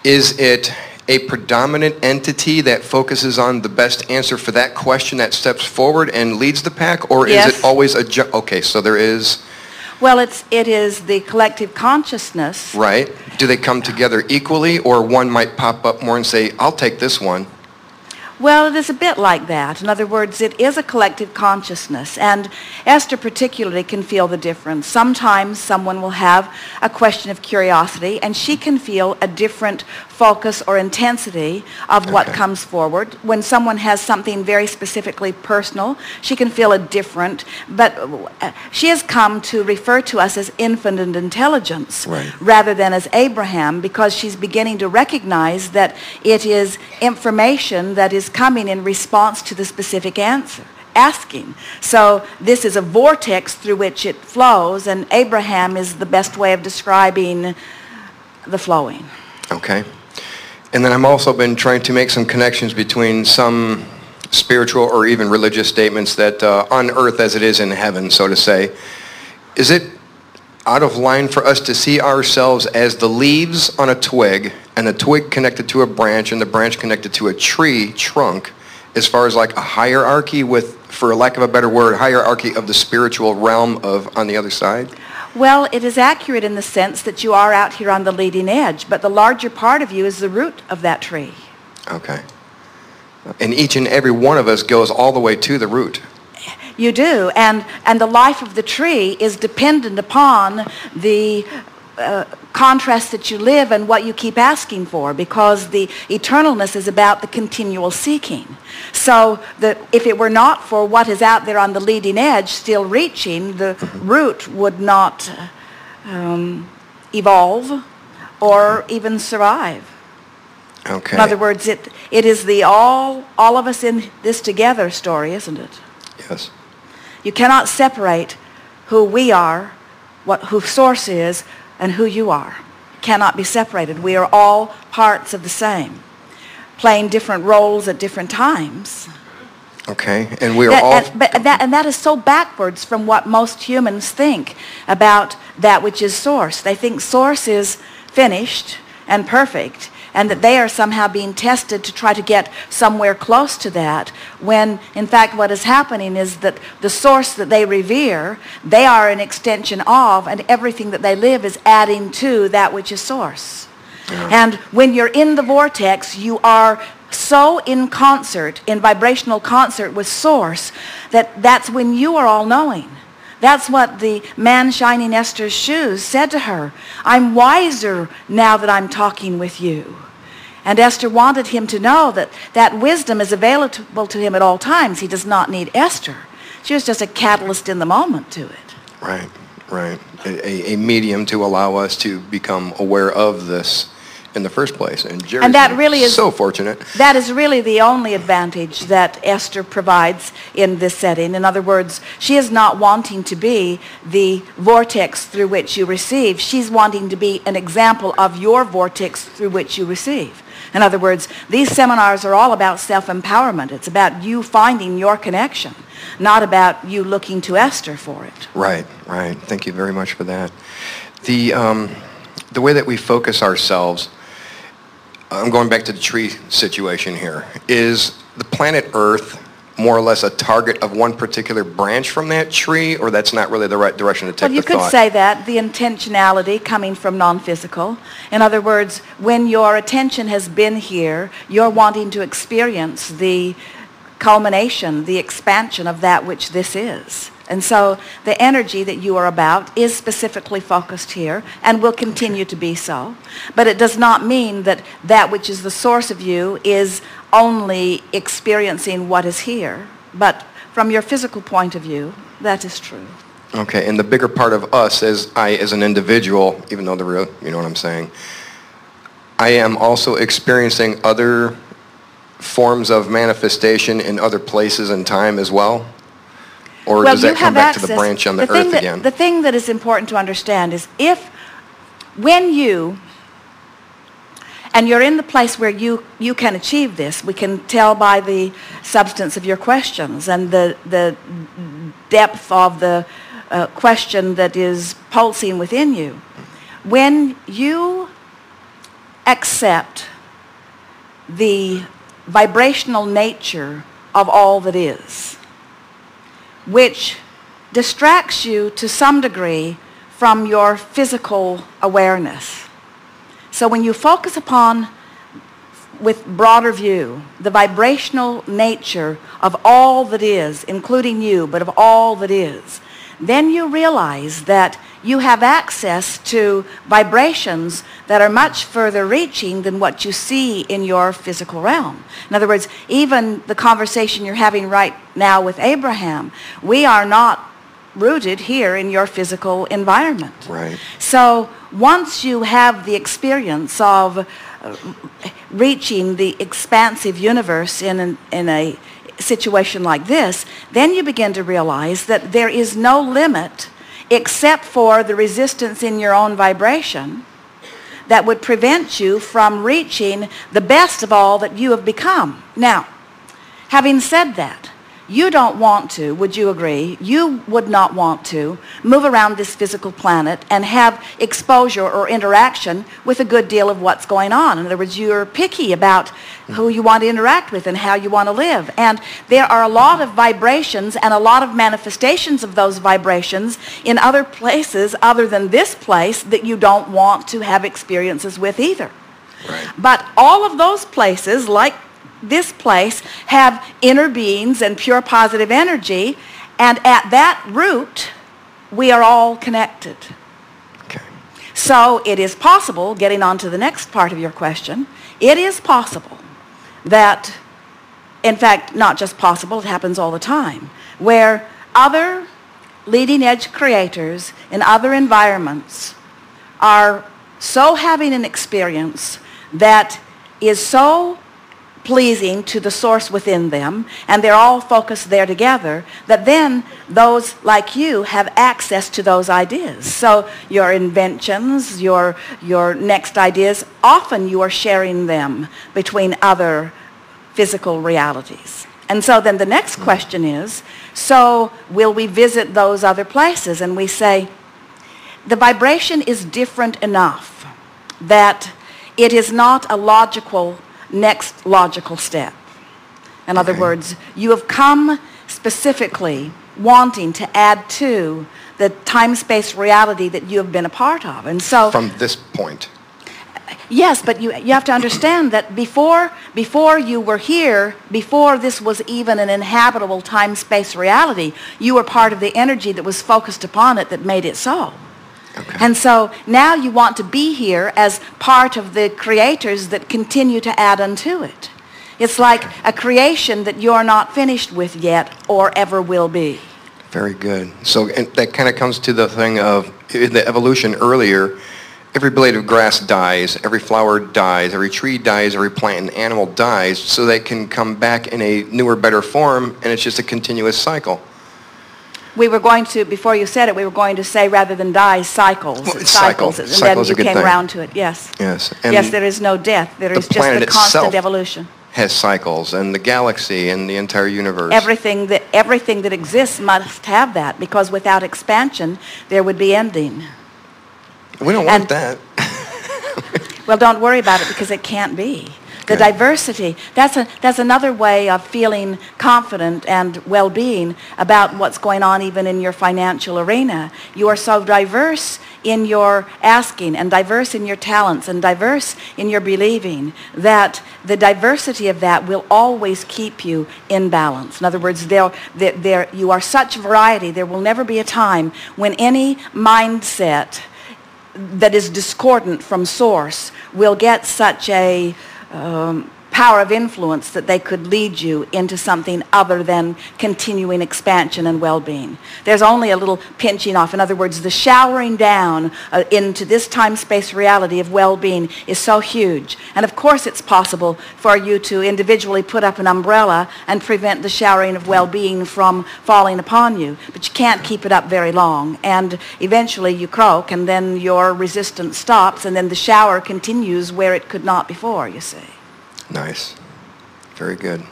is it a predominant entity that focuses on the best answer for that question that steps forward and leads the pack, or is it always a okay, so there is... Well, it is the collective consciousness. Right. Do they come together equally, or one might pop up more and say, I'll take this one? Well, it is a bit like that. In other words, it is a collective consciousness, and Esther particularly can feel the difference. Sometimes someone will have a question of curiosity, and she can feel a different focus or intensity of what comes forward. When someone has something very specifically personal, she can feel a different, but she has come to refer to us as infinite intelligence rather than as Abraham, because she's beginning to recognize that it is information that is coming in response to the specific answer. Asking. So this is a vortex through which it flows, and Abraham is the best way of describing the flowing. Okay. And then I've also been trying to make some connections between some spiritual or even religious statements that on earth as it is in heaven, so to say. Is it out of line for us to see ourselves as the leaves on a twig, and the twig connected to a branch, and the branch connected to a tree trunk, as far as like a hierarchy with, for lack of a better word, hierarchy of the spiritual realm of on the other side? Well, it is accurate in the sense that you are out here on the leading edge, but the larger part of you is the root of that tree. Okay. And each and every one of us goes all the way to the root. You do, and the life of the tree is dependent upon the contrast that you live and what you keep asking for, because the eternalness is about the continual seeking. So that if it were not for what is out there on the leading edge still reaching, the root would not evolve or even survive. Okay. In other words, it is the all of us in this together story, isn't it? Yes. You cannot separate who we are, who Source is, and who you are. Cannot be separated. We are all parts of the same, playing different roles at different times. Okay, and we are all... And that is so backwards from what most humans think about that which is Source. They think Source is finished and perfect, and that they are somehow being tested to try to get somewhere close to that, when in fact what is happening is that the Source that they revere, they are an extension of, and everything that they live is adding to that which is Source. And when you're in the vortex, you are so in concert, in vibrational concert with Source, that's when you are all-knowing. That's what the man shining Esther's shoes said to her. I'm wiser now that I'm talking with you. And Esther wanted him to know that that wisdom is available to him at all times. He does not need Esther. She was just a catalyst in the moment to it. Right, right. A medium to allow us to become aware of this in the first place. And Jerry's that really is so fortunate. That is really the only advantage that Esther provides in this setting. In other words, she is not wanting to be the vortex through which you receive. She's wanting to be an example of your vortex through which you receive. In other words, these seminars are all about self-empowerment. It's about you finding your connection, not about you looking to Esther for it. Right, right. Thank you very much for that. The way that we focus ourselves, I'm going back to the tree situation here, is the planet Earth more or less a target of one particular branch from that tree, or that's not really the right direction to take the thought? Well, you could say that, the intentionality coming from non-physical. In other words, when your attention has been here, you're wanting to experience the culmination, the expansion of that which this is. And so the energy that you are about is specifically focused here and will continue to be so. But it does not mean that that which is the source of you is only experiencing what is here. But from your physical point of view, that is true. Okay, and the bigger part of us as an individual, even though the real, you know what I'm saying, I am also experiencing other forms of manifestation in other places and time as well? Or does that come back to the branch on the earth again? The thing that is important to understand is when you, and you're in the place where you can achieve this, we can tell by the substance of your questions and the depth of the question that is pulsing within you. When you accept the vibrational nature of all that is, which distracts you to some degree from your physical awareness. So when you focus upon, with broader view, the vibrational nature of all that is, including you, but of all that is, then you realize that you have access to vibrations that are much further reaching than what you see in your physical realm. In other words, even the conversation you're having right now with Abraham, we are not rooted here in your physical environment. Right. So once you have the experience of reaching the expansive universe in a situation like this, then you begin to realize that there is no limit except for the resistance in your own vibration that would prevent you from reaching the best of all that you have become. Now, having said that, you don't want to, would you agree, you would not want to move around this physical planet and have exposure or interaction with a good deal of what's going on. In other words, you're picky about who you want to interact with and how you want to live. And there are a lot of vibrations and a lot of manifestations of those vibrations in other places other than this place that you don't want to have experiences with either. Right. But all of those places, like this place, have inner beings and pure positive energy, and at that root we are all connected. Okay. So it is possible, getting on to the next part of your question, it is possible that, in fact, not just possible, it happens all the time, where other leading edge creators in other environments are so having an experience that is so pleasing to the source within them, and they're all focused there together, that then those like you have access to those ideas. So your inventions, your next ideas, often you are sharing them between other physical realities. And so then the next question is, so will we visit those other places? And we say, the vibration is different enough that it is not a next logical step. In other words, you have come specifically wanting to add to the time-space reality that you have been a part of. And so from this point. Yes, but you have to understand that before you were here, before this was even an inhabitable time-space reality, you were part of the energy that was focused upon it that made it so. Okay. And so now you want to be here as part of the creators that continue to add unto it. It's like a creation that you're not finished with yet or ever will be. Very good. So and that kind of comes to the thing of in the evolution earlier. Every blade of grass dies, every flower dies, every tree dies, every plant and animal dies, so they can come back in a newer, better form, and it's just a continuous cycle. We were going to, before you said it, we were going to say rather than die, cycles. Well, cycles. And then you came around to it, yes. Yes. And yes, there is no death. There is just the constant evolution. Has cycles, and the galaxy and the entire universe. Everything that exists must have that, because without expansion, there would be ending. We don't want that. Well, don't worry about it, because it can't be. The diversity, that's another way of feeling confident and well-being about what's going on even in your financial arena. You are so diverse in your asking and diverse in your talents and diverse in your believing that the diversity of that will always keep you in balance. In other words, you are such variety, there will never be a time when any mindset that is discordant from source will get such a power of influence that they could lead you into something other than continuing expansion and well-being. There's only a little pinching off. In other words, the showering down into this time-space reality of well-being is so huge. And of course it's possible for you to individually put up an umbrella and prevent the showering of well-being from falling upon you. But you can't keep it up very long. And eventually you croak, and then your resistance stops, and then the shower continues where it could not before, you see. Nice. Very good.